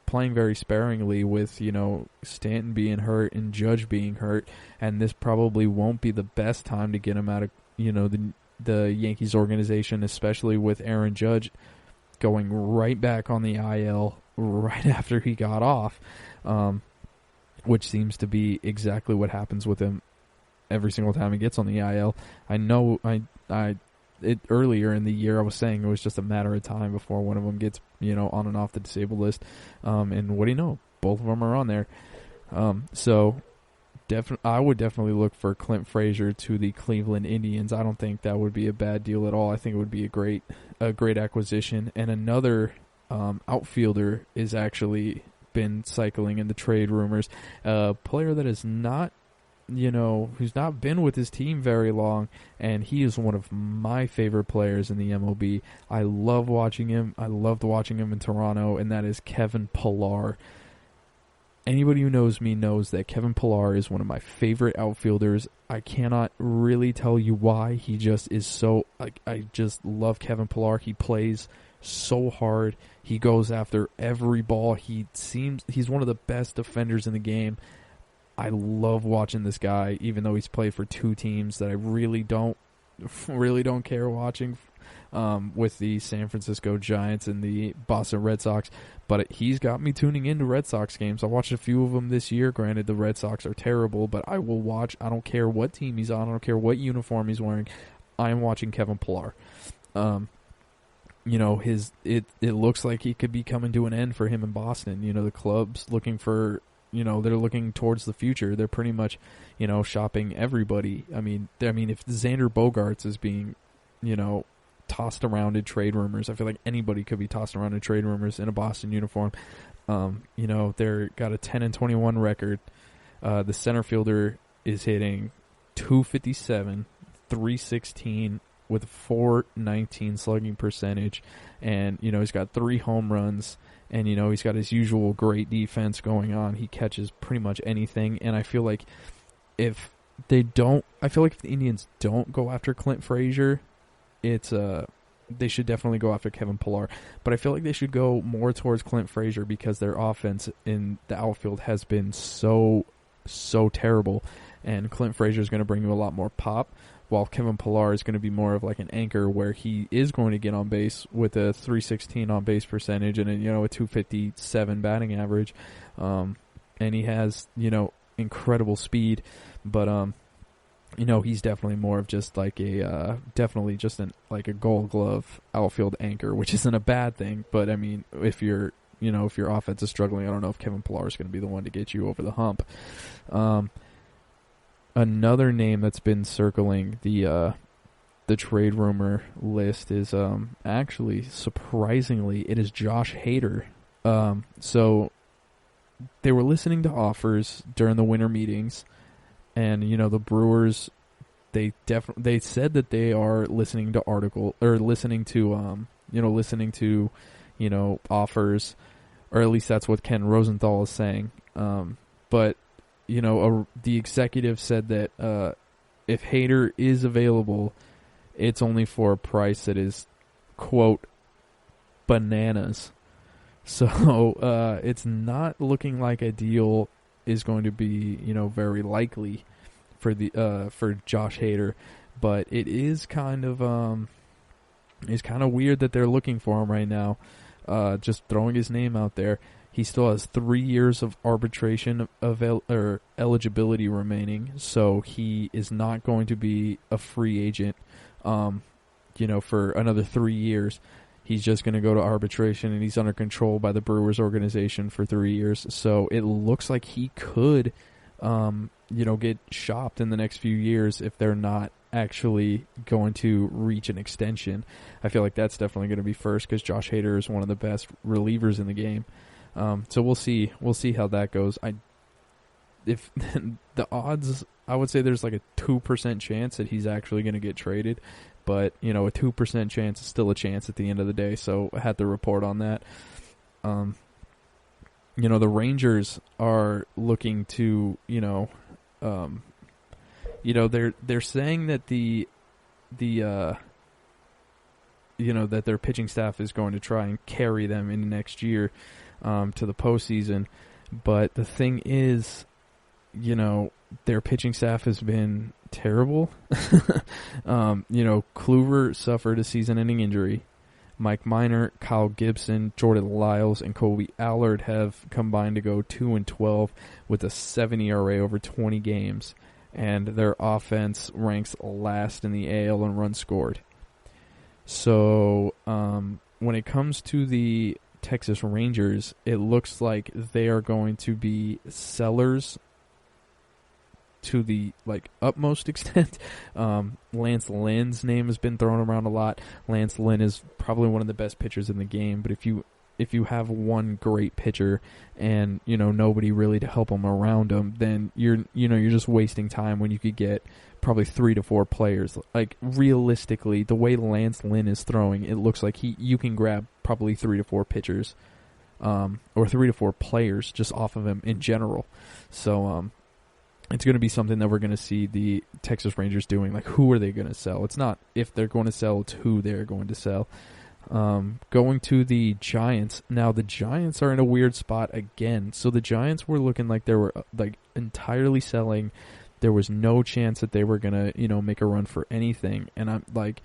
Speaker 2: playing very sparingly with Stanton being hurt and Judge being hurt, and this probably won't be the best time to get him out of the Yankees organization, especially with Aaron Judge going right back on the IL right after he got off, which seems to be exactly what happens with him every single time he gets on the IL. I know earlier in the year I was saying it was just a matter of time before one of them gets on and off the disabled list, and what do you know, both of them are on there. So I would definitely look for Clint Frazier to the Cleveland Indians. I don't think that would be a bad deal at all. I think it would be a great acquisition. And another outfielder is actually been cycling in the trade rumors, a player that is not who's not been with his team very long, and he is one of my favorite players in the MLB. I love watching him. I loved watching him in Toronto, and that is Kevin Pillar. Anybody who knows me knows that Kevin Pillar is one of my favorite outfielders. I cannot really tell you why. He just is so... I just love Kevin Pillar. He plays so hard. He goes after every ball. He's one of the best defenders in the game. I love watching this guy, even though he's played for 2 teams that I really don't care watching, with the San Francisco Giants and the Boston Red Sox. But he's got me tuning into Red Sox games. I watched a few of them this year. Granted, the Red Sox are terrible, but I will watch. I don't care what team he's on. I don't care what uniform he's wearing. I am watching Kevin Pillar. It looks like he could be coming to an end for him in Boston. The club's looking for... they're looking towards the future. They're pretty much, shopping everybody. I mean, if Xander Bogaerts is being, tossed around in trade rumors, I feel like anybody could be tossed around in trade rumors in a Boston uniform. They're got a 10-21 record. The center fielder is hitting .257, .316 with a .419 slugging percentage, and he's got 3 home runs. And, he's got his usual great defense going on. He catches pretty much anything. And I feel like if the Indians don't go after Clint Frazier, they should definitely go after Kevin Pillar. But I feel like they should go more towards Clint Frazier because their offense in the outfield has been so terrible. And Clint Frazier is going to bring you a lot more pop, while Kevin Pillar is going to be more of like an anchor where he is going to get on base with a .316 on base percentage and a .257 batting average. And he has, incredible speed, but he's definitely more of just like a Gold Glove outfield anchor, which isn't a bad thing. But I mean, if your offense is struggling, I don't know if Kevin Pillar is going to be the one to get you over the hump. Another name that's been circling the trade rumor list is actually, surprisingly, it is Josh Hader. So they were listening to offers during the winter meetings, and the Brewers, they said that they are listening to offers, or at least that's what Ken Rosenthal is saying. But the executive said that if Hader is available, it's only for a price that is, quote, bananas. So it's not looking like a deal is going to be, very likely for Josh Hader, but it is kind of weird that they're looking for him right now. Just throwing his name out there. He still has 3 years of arbitration eligibility remaining, so he is not going to be a free agent, for another 3 years. He's just going to go to arbitration, and he's under control by the Brewers organization for 3 years. So it looks like he could, get shopped in the next few years if they're not actually going to reach an extension. I feel like that's definitely going to be first because Josh Hader is one of the best relievers in the game. So we'll see how that goes. If the odds, I would say there's like a 2% chance that he's actually going to get traded, but a 2% chance is still a chance at the end of the day. So I had to report on that. The Rangers are looking to, they're saying that that their pitching staff is going to try and carry them into next year to the postseason. But the thing is, their pitching staff has been terrible. Kluber suffered a season-ending injury. Mike Minor, Kyle Gibson, Jordan Lyles, and Kobe Allard have combined to go 2-12 with a 7 ERA over 20 games, and their offense ranks last in the AL in runs scored. So when it comes to the Texas Rangers, it looks like they are going to be sellers to the utmost extent. Lance Lynn's name has been thrown around a lot. Lance Lynn is probably one of the best pitchers in the game, but if you have one great pitcher and nobody really to help him around him, then you're just wasting time when you could get probably 3 to 4 players. Like realistically, the way Lance Lynn is throwing, it looks like you can grab probably 3 to 4 pitchers, or 3 to 4 players just off of him in general. So it's going to be something that we're going to see the Texas Rangers doing. Like, who are they going to sell? It's not if they're going to sell, it's who they're going to sell. Going to the Giants. Now, the Giants are in a weird spot again. So the Giants were looking like they were entirely selling. There was no chance that they were going to, make a run for anything. And I'm like,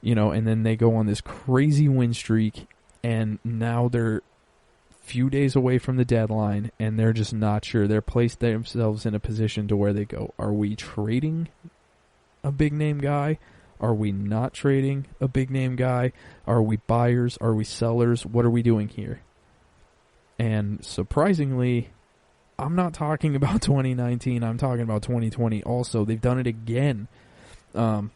Speaker 2: and then they go on this crazy win streak, and now they're few days away from the deadline, and they're just not sure. They're placed themselves in a position to where they go, are we trading a big-name guy? Are we not trading a big-name guy? Are we buyers? Are we sellers? What are we doing here? And surprisingly, I'm not talking about 2019. I'm talking about 2020 also. They've done it again. Their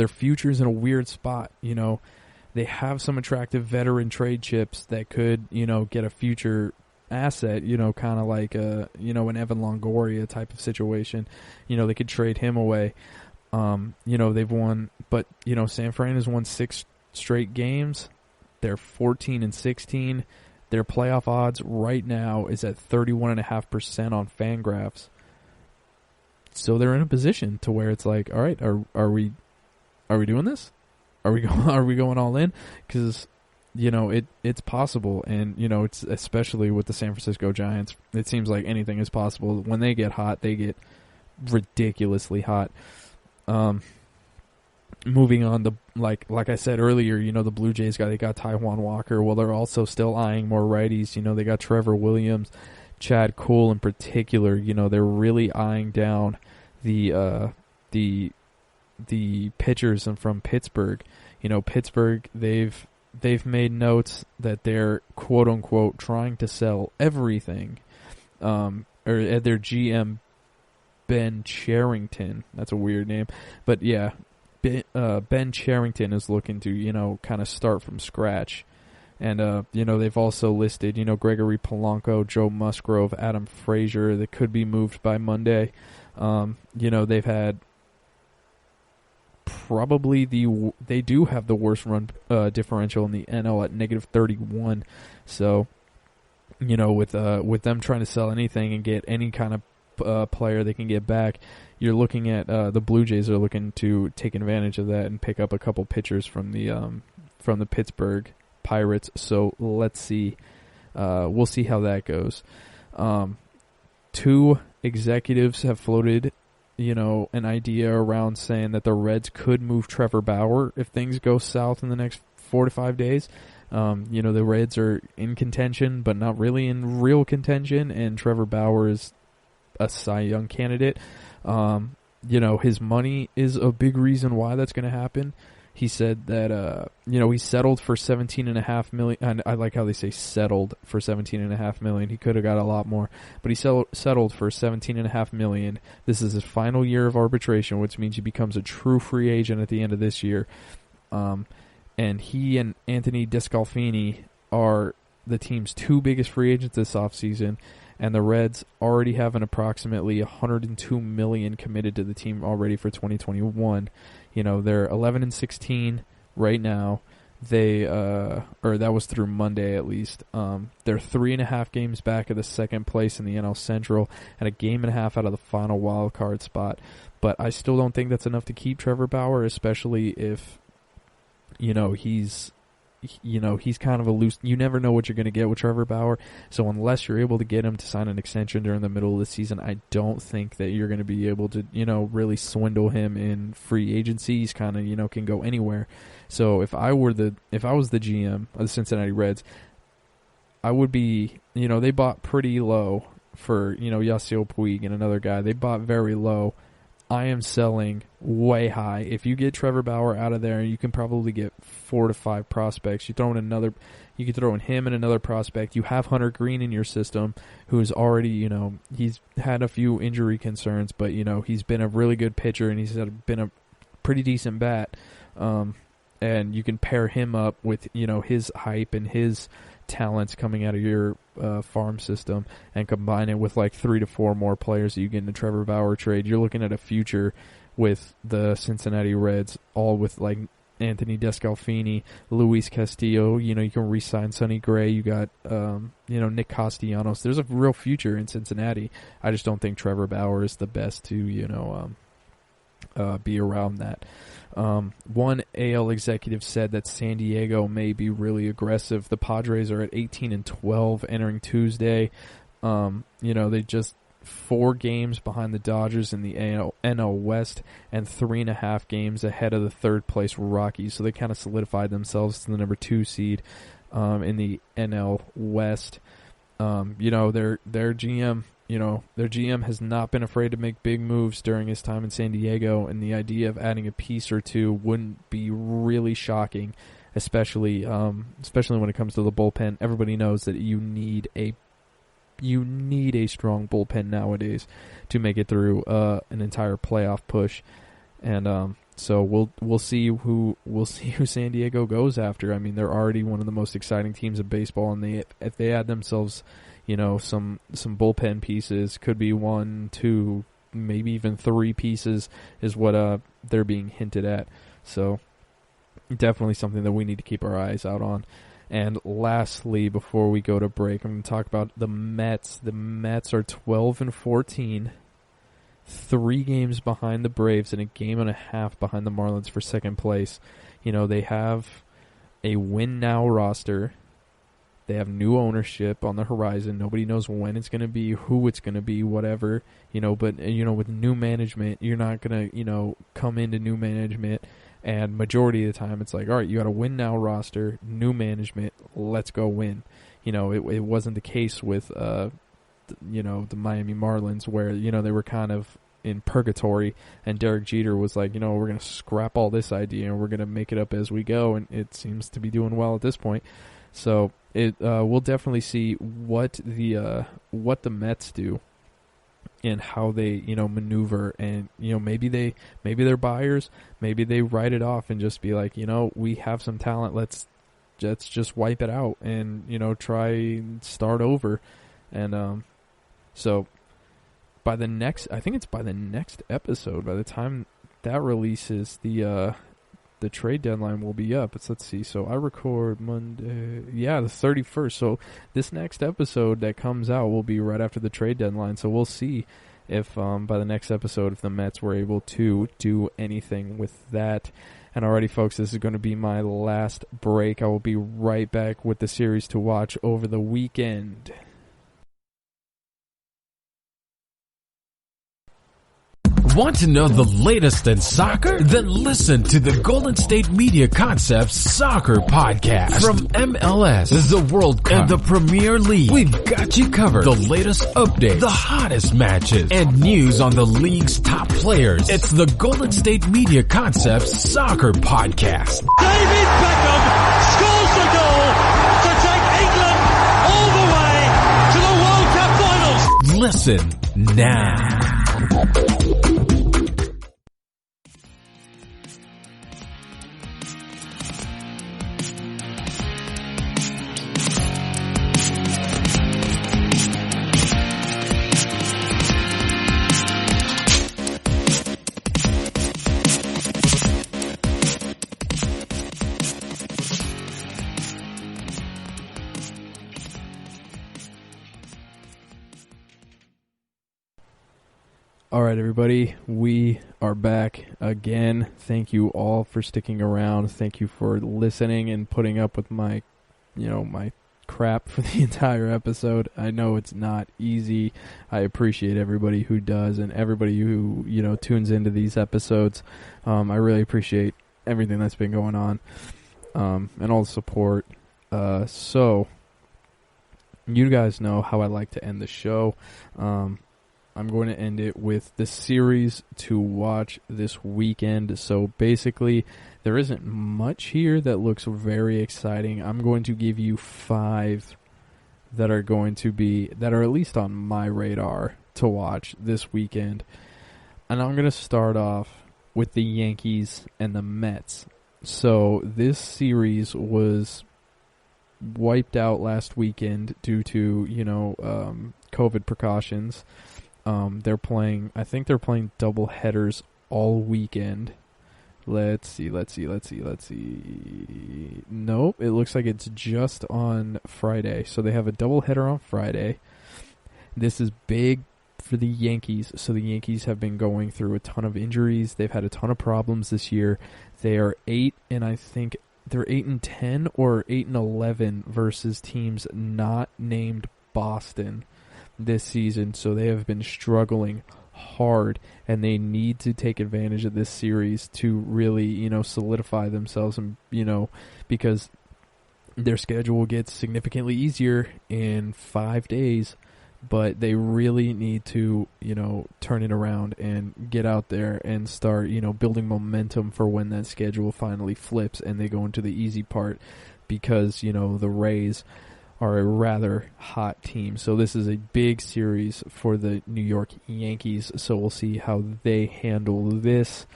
Speaker 2: future's in a weird spot, They have some attractive veteran trade chips that could, get a future asset, kind of like an Evan Longoria type of situation. They could trade him away. They've won, but, San Fran has won 6 straight games. They're 14-16. Their playoff odds right now is at 31.5% on Fangraphs. So they're in a position to where it's like, all right, are we doing this? Are we going all in? Because it's possible, and it's especially with the San Francisco Giants. It seems like anything is possible. When they get hot, they get ridiculously hot. Moving on, like I said earlier, the Blue Jays they got Taijuan Walker. Well, they're also still eyeing more righties. They got Trevor Williams, Chad Cole in particular. They're really eyeing down the pitchers from Pittsburgh. Pittsburgh, they've made notes that they're quote unquote trying to sell everything. Or their GM Ben Cherington, that's a weird name, but yeah, Ben Cherington is looking to kind of start from scratch. And they've also listed Gregory Polanco, Joe Musgrove, Adam Frazier that could be moved by Monday. They've had probably they do have the worst run differential in the NL at -31. So, with them trying to sell anything and get any kind of player they can get back, you're looking at the Blue Jays are looking to take advantage of that and pick up a couple pitchers from the Pittsburgh Pirates. So let's see. We'll see how that goes. 2 executives have floated an idea around saying that the Reds could move Trevor Bauer if things go south in the next 4 to 5 days. The Reds are in contention, but not really in real contention, and Trevor Bauer is a Cy Young candidate. His money is a big reason why that's going to happen. He said that, he settled for $17.5 million. And I like how they say settled for $17.5 million. He could have got a lot more, but he settled for $17.5 million. This is his final year of arbitration, which means he becomes a true free agent at the end of this year. And he and Anthony Descalfini are the team's two biggest free agents this offseason. And the Reds already have an approximately $102 million committed to the team already for 2021. They're 11-16 right now. That was through Monday at least. They're 3.5 games back of the second place in the NL Central and a game and a half out of the final wild card spot. But I still don't think that's enough to keep Trevor Bauer, especially if he's kind of a loose. You never know what you're going to get with Trevor Bauer. So unless you're able to get him to sign an extension during the middle of the season, I don't think that you're going to be able to, really swindle him in free agency. He's kind of, can go anywhere. So if I was the GM of the Cincinnati Reds, I would be, they bought pretty low for, Yasiel Puig and another guy. They bought very low. I am selling way high. If you get Trevor Bauer out of there, you can probably get 4 to 5 prospects. You could throw in him and another prospect. You have Hunter Green in your system, who is already, he's had a few injury concerns, but he's been a really good pitcher and he's been a pretty decent bat. And you can pair him up with his hype and his talents coming out of your farm system and combine it with like 3 to 4 more players that you get in the Trevor Bauer trade. You're looking at a future with the Cincinnati Reds, all with like Anthony Descalfini, Luis Castillo. You can re-sign Sonny Gray. You got Nick Castellanos. There's a real future in Cincinnati. I just don't think Trevor Bauer is the best to be around that. One AL executive said that San Diego may be really aggressive. The Padres are at 18-12 entering Tuesday. They just 4 games behind the Dodgers in the NL West and 3.5 games ahead of the third place Rockies. So they kind of solidified themselves to the number 2 seed in the NL West. Their GM has not been afraid to make big moves during his time in San Diego, and the idea of adding a piece or two wouldn't be really shocking, especially when it comes to the bullpen. Everybody knows that you need a strong bullpen nowadays to make it through an entire playoff push, and so we'll see who San Diego goes after. I mean, they're already one of the most exciting teams in baseball, and if they add themselves some bullpen pieces, could be 1, 2, maybe even 3 pieces is what they're being hinted at. So definitely something that we need to keep our eyes out on. And lastly, before we go to break, I'm going to talk about the Mets. The Mets are 12-14, 3 games behind the Braves and a game and a half behind the Marlins for second place. They have a win now roster. They have new ownership on the horizon. Nobody knows when it's going to be, who it's going to be, whatever. But with new management, you're not going to, come into new management, and majority of the time it's like, all right, you got a win now roster, new management, let's go win. It wasn't the case with, the Miami Marlins where, they were kind of in purgatory, and Derek Jeter was like, we're going to scrap all this idea and we're going to make it up as we go, and it seems to be doing well at this point. So we'll definitely see what the Mets do and how they maneuver, and maybe they're buyers, maybe they write it off and just be like, we have some talent, let's just wipe it out and try and start over. And so by the next episode, by the time that releases, the trade deadline will be up. Let's see. So I record Monday. Yeah, the 31st. So this next episode that comes out will be right after the trade deadline. So we'll see if by the next episode, if the Mets were able to do anything with that. And alrighty, folks, this is going to be my last break. I will be right back with the series to watch over the weekend.
Speaker 1: Want to know the latest in soccer? Then listen to the Golden State Media Concepts Soccer Podcast. From MLS, the World Cup, and the Premier League, we've got you covered. The latest updates, the hottest matches, and news on the league's top players. It's the Golden State Media Concepts Soccer Podcast.
Speaker 3: David Beckham scores the goal to take England all the way to the World Cup finals.
Speaker 1: Listen now.
Speaker 2: All right, everybody, we are back again. Thank you all for sticking around. Thank you for listening and putting up with my crap for the entire episode. I know it's not easy. I appreciate everybody who does and everybody who, tunes into these episodes. I really appreciate everything that's been going on, and all the support. So, you guys know how I like to end the show. I'm going to end it with the series to watch this weekend. So basically, there isn't much here that looks very exciting. I'm going to give you 5 that are at least on my radar to watch this weekend. And I'm going to start off with the Yankees and the Mets. So this series was wiped out last weekend due to, COVID precautions. They're playing double headers all weekend. Let's see. Nope, it looks like it's just on Friday. So they have a double header on Friday. This is big for the Yankees. So the Yankees have been going through a ton of injuries. They've had a ton of problems this year. They are 8, and I think they're 8-10 or 8-11 versus teams not named Boston this season, so they have been struggling hard, and they need to take advantage of this series to really, solidify themselves, and because their schedule gets significantly easier in 5 days, but they really need to, turn it around and get out there and start, building momentum for when that schedule finally flips and they go into the easy part, because, the Rays are a rather hot team. So this is a big series for the New York Yankees, so we'll see how they handle this.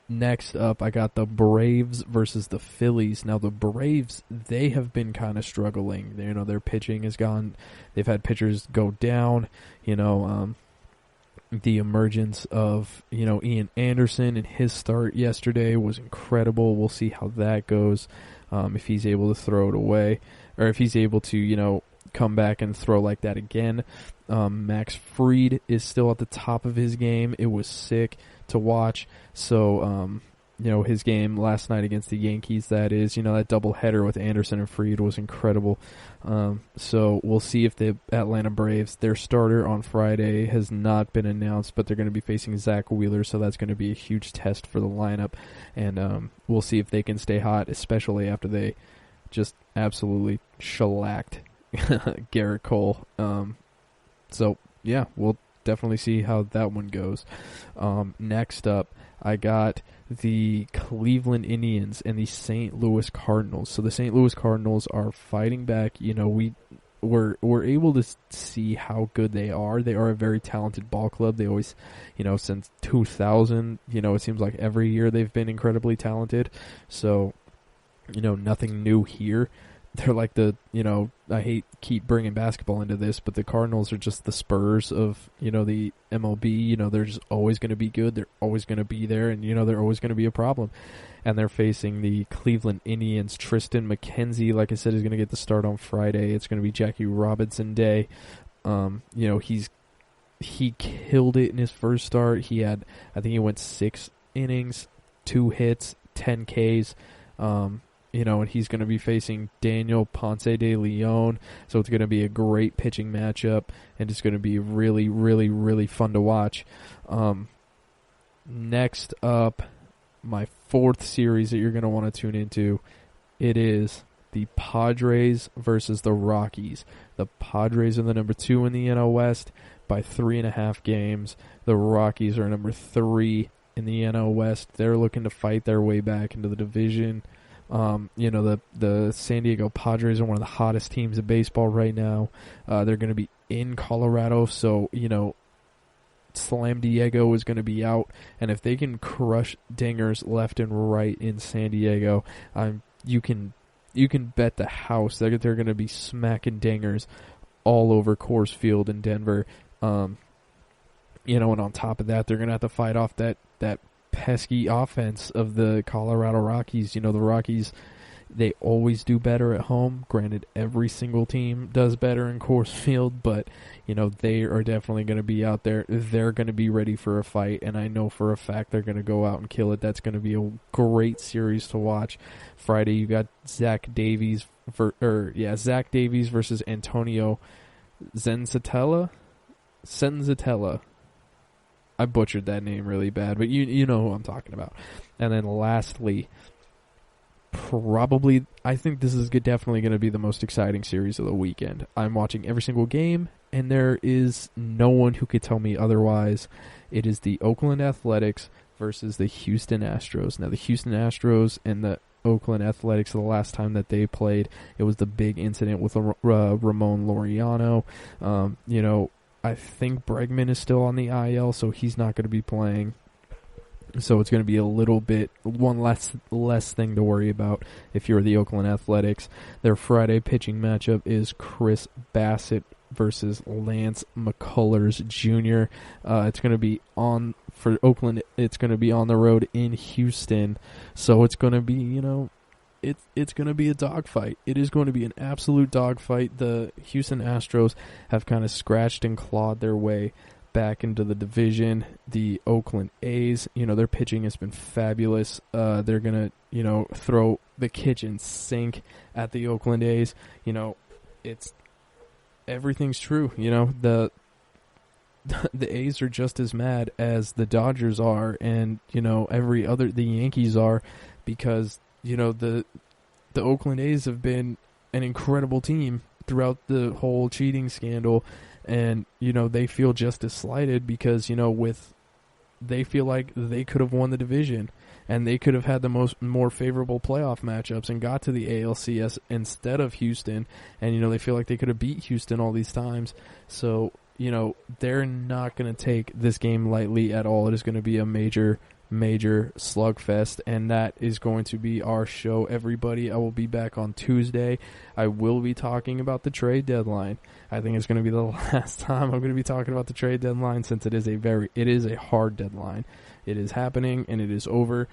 Speaker 2: Next up, I got the Braves versus the Phillies. Now, the Braves, they have been kind of struggling. Their pitching is gone. They've had pitchers go down. The emergence of, Ian Anderson and his start yesterday was incredible. We'll see how that goes, if he's able to throw it away, or if he's able to, come back and throw like that again. Max Fried is still at the top of his game. It was sick to watch. So, his game last night against the Yankees, that is, that doubleheader with Anderson and Fried was incredible. So we'll see if the Atlanta Braves, their starter on Friday has not been announced, but they're going to be facing Zach Wheeler, so that's going to be a huge test for the lineup. And we'll see if they can stay hot, especially after they just absolutely shellacked Garrett Cole. So, yeah, we'll definitely see how that one goes. Next up, I got the Cleveland Indians and the St. Louis Cardinals. So the St. Louis Cardinals are fighting back. We're able to see how good they are. They are a very talented ball club. They always, since 2000, it seems like every year they've been incredibly talented. So, nothing new here. They're like I keep bringing basketball into this, but the Cardinals are just the Spurs of, the MLB. They're just always going to be good. They're always going to be there, and, they're always going to be a problem. And they're facing the Cleveland Indians. Tristan McKenzie, like I said, is going to get the start on Friday. It's going to be Jackie Robinson Day. He killed it in his first start. I think he went 6 innings, 2 hits, 10 Ks. and he's going to be facing Daniel Ponce de Leon. So it's going to be a great pitching matchup, and it's going to be really, really, really fun to watch. Next up, my fourth series that you're going to want to tune into, it is the Padres versus the Rockies. The Padres are the number 2 in the NL West by 3.5 games. The Rockies are number 3 in the NL West. They're looking to fight their way back into the division. The San Diego Padres are one of the hottest teams in baseball right now. They're going to be in Colorado, so, Slam Diego is going to be out, and if they can crush dingers left and right in San Diego, you can bet the house that they're going to be smacking dingers all over Coors Field in Denver. And on top of that, they're going to have to fight off that pesky offense of the Colorado Rockies. The Rockies, they always do better at home. Granted, every single team does better in Coors Field, but, they are definitely going to be out there. They're going to be ready for a fight, and I know for a fact they're going to go out and kill it. That's going to be a great series to watch. Friday, you got Zach Davies versus Antonio Senzatella. I butchered that name really bad, but you know who I'm talking about. And then lastly, I think this is definitely going to be the most exciting series of the weekend. I'm watching every single game, and there is no one who could tell me otherwise. It is the Oakland Athletics versus the Houston Astros. Now, the Houston Astros and the Oakland Athletics, the last time that they played, it was the big incident with Ramon Laureano. I think Bregman is still on the IL, so he's not going to be playing. So it's going to be one less thing to worry about if you're the Oakland Athletics. Their Friday pitching matchup is Chris Bassett versus Lance McCullers Jr. It's going to be for Oakland. It's going to be on the road in Houston, so it's going to be it's going to be a dogfight. It is going to be an absolute dogfight. The Houston Astros have kind of scratched and clawed their way back into the division. The Oakland A's, their pitching has been fabulous. They're going to, throw the kitchen sink at the Oakland A's. Everything's true. The A's are just as mad as the Dodgers are, and, the Yankees are, because, the Oakland A's have been an incredible team throughout the whole cheating scandal. And, they feel just as slighted because, they feel like they could have won the division and they could have had the more favorable playoff matchups and got to the ALCS instead of Houston. And, they feel like they could have beat Houston all these times. So, they're not going to take this game lightly at all. It is going to be a major slugfest, and that is going to be our show, everybody. I will be back on Tuesday. I will be talking about the trade deadline. I think it's going to be the last time I'm going to be talking about the trade deadline, since it is a hard deadline. It is happening and it is over.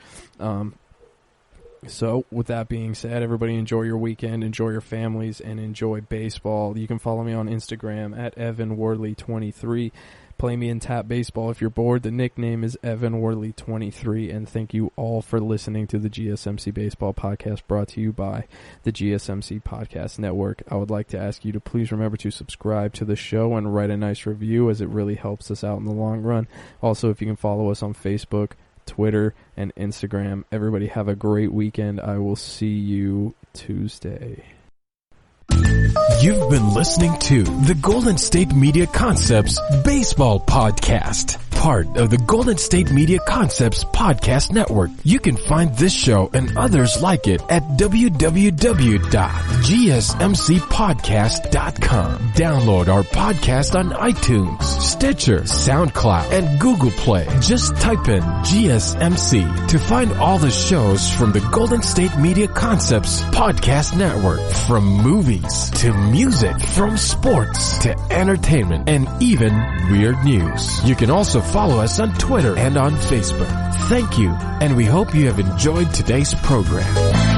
Speaker 2: So with that being said, everybody enjoy your weekend, enjoy your families, and enjoy baseball. You can follow me on Instagram at EvanWorley23. Play me in Tap Baseball if you're bored. The nickname is EvanWorley23, and thank you all for listening to the GSMC Baseball Podcast, brought to you by the GSMC Podcast Network. I would like to ask you to please remember to subscribe to the show and write a nice review, as it really helps us out in the long run. Also, if you can follow us on Facebook, Twitter, and Instagram. Everybody have a great weekend. I will see you Tuesday.
Speaker 1: You've been listening to the Golden State Media Concepts Baseball Podcast, part of the Golden State Media Concepts Podcast Network. You can find this show and others like it at www.gsmcpodcast.com. Download our podcast on iTunes, Stitcher, SoundCloud, and Google Play. Just type in GSMC to find all the shows from the Golden State Media Concepts Podcast Network, from movies to music, from sports to entertainment, and even weird news. You can also follow us on Twitter and on Facebook. Thank you, and we hope you have enjoyed today's program.